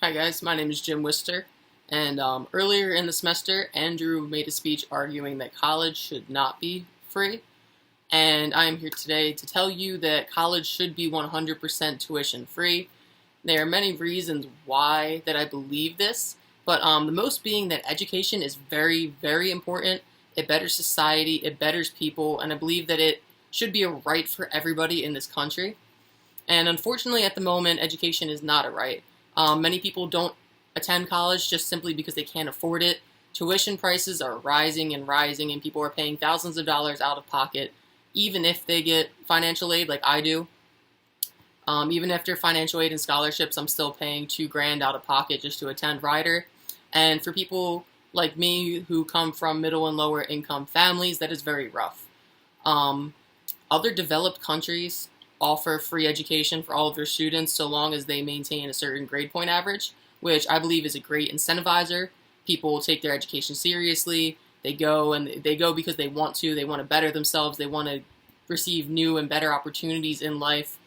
Hi guys, my name is Jim Wister, and earlier in the semester, Andrew made a speech arguing that college should not be free, and I am here today to tell you that college should be 100% tuition free. There are many reasons why that I believe this, but the most being that education is very, very important. It betters society, it betters people, and I believe that it should be a right for everybody in this country. And unfortunately, at the moment, education is not a right. Many people don't attend college just simply because they can't afford it. Tuition prices are rising and rising, and people are paying thousands of dollars out of pocket, even if they get financial aid like I do. Even after financial aid and scholarships, I'm still paying $2,000 out of pocket just to attend Rider. And for people like me who come from middle and lower income families, that is very rough. Other developed countries offer free education for all of their students so long as they maintain a certain grade point average, which I believe is a great incentivizer. People take their education seriously. They go because they want to better themselves, they want to receive new and better opportunities in life.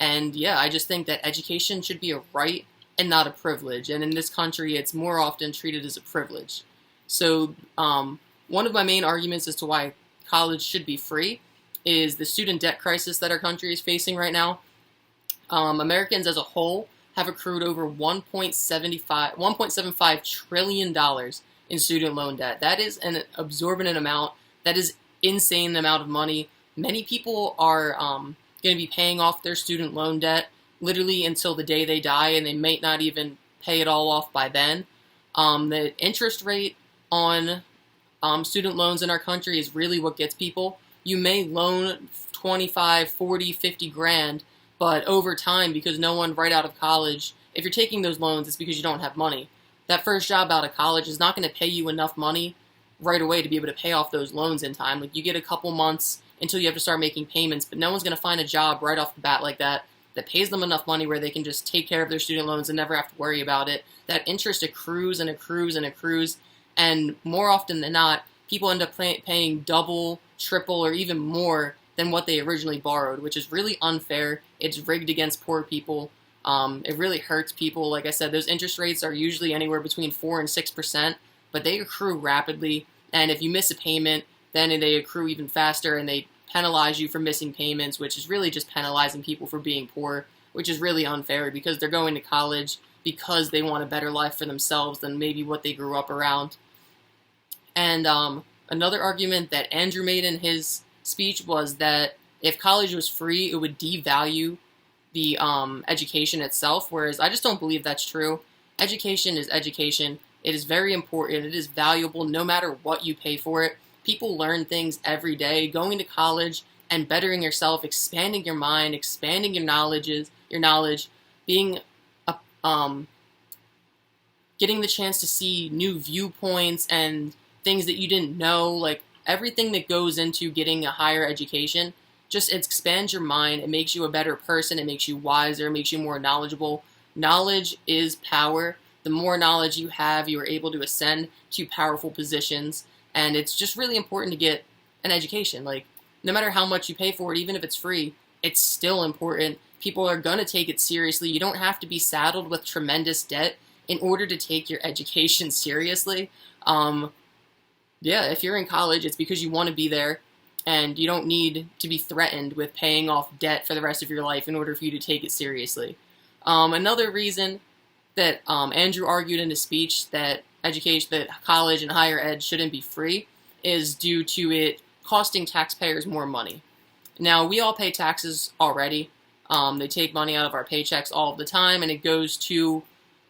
And yeah, I just think that education should be a right and not a privilege. And in this country, it's more often treated as a privilege. So one of my main arguments as to why college should be free is the student debt crisis that our country is facing right now. Americans as a whole have accrued over $1.75 trillion in student loan debt. That is an absorbent amount. That is insane amount of money. Many people are going to be paying off their student loan debt literally until the day they die, and they might not even pay it all off by then. The interest rate on student loans in our country is really what gets people. You may loan 25, 40, 50 grand, but over time, because no one right out of college, if you're taking those loans, it's because you don't have money. That first job out of college is not going to pay you enough money right away to be able to pay off those loans in time. Like, you get a couple months until you have to start making payments, but no one's going to find a job right off the bat like that pays them enough money where they can just take care of their student loans and never have to worry about it. That interest accrues and accrues and accrues, and more often than not, people end up paying double, triple, or even more than what they originally borrowed, which is really unfair. It's rigged against poor people. It really hurts people. Like I said, those interest rates are usually anywhere between 4 and 6%, but they accrue rapidly. And if you miss a payment, then they accrue even faster, and they penalize you for missing payments, which is really just penalizing people for being poor, which is really unfair because they're going to college because they want a better life for themselves than maybe what they grew up around. And another argument that Andrew made in his speech was that if college was free, it would devalue the education itself, whereas I just don't believe that's true. Education is education. It is very important. It is valuable no matter what you pay for it. People learn things every day. Going to college and bettering yourself, expanding your mind, expanding your knowledge, being getting the chance to see new viewpoints and things that you didn't know, like everything that goes into getting a higher education, just expands your mind. It makes you a better person. It makes you wiser. It makes you more knowledgeable. Knowledge is power. The more knowledge you have, you are able to ascend to powerful positions. And it's just really important to get an education. Like, no matter how much you pay for it, even if it's free, it's still important. People are going to take it seriously. You don't have to be saddled with tremendous debt in order to take your education seriously. If you're in college, it's because you want to be there, and you don't need to be threatened with paying off debt for the rest of your life in order for you to take it seriously. Another reason that Andrew argued in his speech that college and higher ed shouldn't be free is due to it costing taxpayers more money. Now, we all pay taxes already. They take money out of our paychecks all the time, and it goes to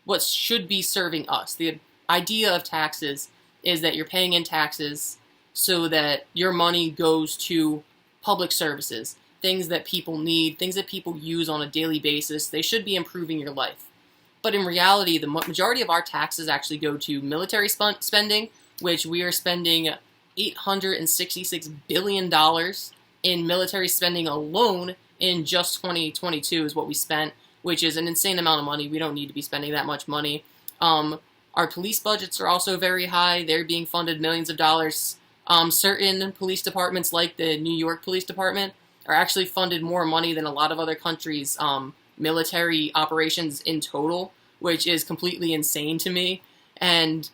what should be serving us. The idea of taxes is that you're paying in taxes so that your money goes to public services, things that people need, things that people use on a daily basis. They should be improving your life. But in reality, the majority of our taxes actually go to military spending, which we are spending $866 billion in military spending alone in just 2022 is what we spent, which is an insane amount of money. We don't need to be spending that much money. Our police budgets are also very high. They're being funded millions of dollars. Certain police departments, like the New York Police Department, are actually funded more money than a lot of other countries' military operations in total, which is completely insane to me. And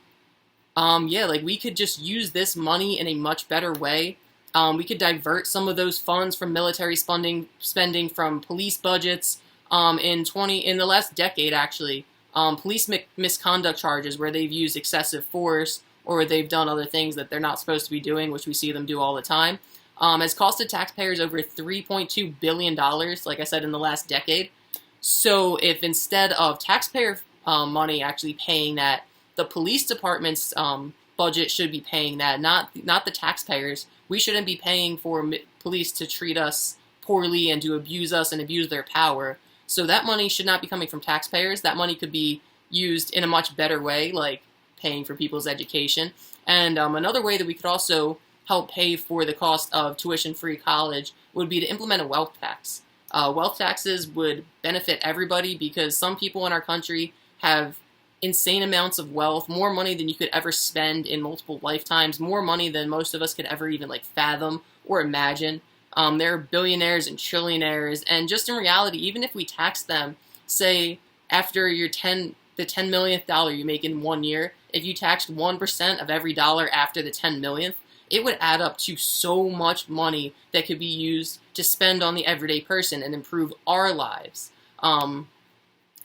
yeah, like we could just use this money in a much better way. We could divert some of those funds from military spending from police budgets. In the last decade, actually, police misconduct charges where they've used excessive force or they've done other things that they're not supposed to be doing, which we see them do all the time, has costed taxpayers over $3.2 billion, like I said, in the last decade. So if instead of taxpayer money actually paying that, the police department's budget should be paying that, not the taxpayers. We shouldn't be paying for police to treat us poorly and to abuse us and abuse their power. So that money should not be coming from taxpayers. That money could be used in a much better way, like paying for people's education. And another way that we could also help pay for the cost of tuition-free college would be to implement a wealth tax. Wealth taxes would benefit everybody because some people in our country have insane amounts of wealth, more money than you could ever spend in multiple lifetimes, more money than most of us could ever even fathom or imagine. There are billionaires and trillionaires, and just in reality, even if we tax them, say after the $10 millionth dollar you make in 1 year, if you taxed 1% of every dollar after the 10 millionth, it would add up to so much money that could be used to spend on the everyday person and improve our lives.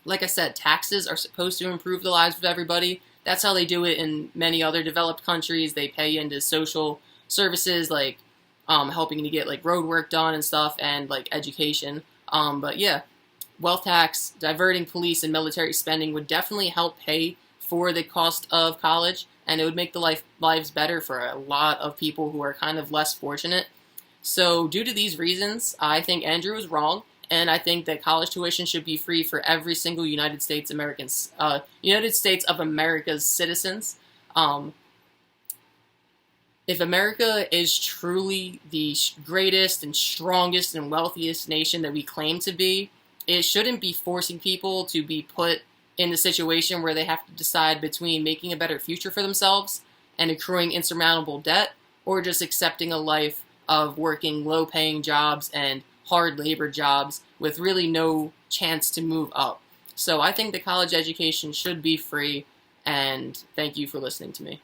Like I said, taxes are supposed to improve the lives of everybody. That's how they do it in many other developed countries. They pay into social services like helping to get road work done and stuff, and education. But yeah, wealth tax, diverting police and military spending would definitely help pay for the cost of college, and it would make the lives better for a lot of people who are kind of less fortunate. So due to these reasons, I think Andrew is wrong, and I think that college tuition should be free for every single United States of America's citizens. If America is truly the greatest and strongest and wealthiest nation that we claim to be, it shouldn't be forcing people to be put in a situation where they have to decide between making a better future for themselves and accruing insurmountable debt, or just accepting a life of working low-paying jobs and hard labor jobs with really no chance to move up. So I think the college education should be free, and thank you for listening to me.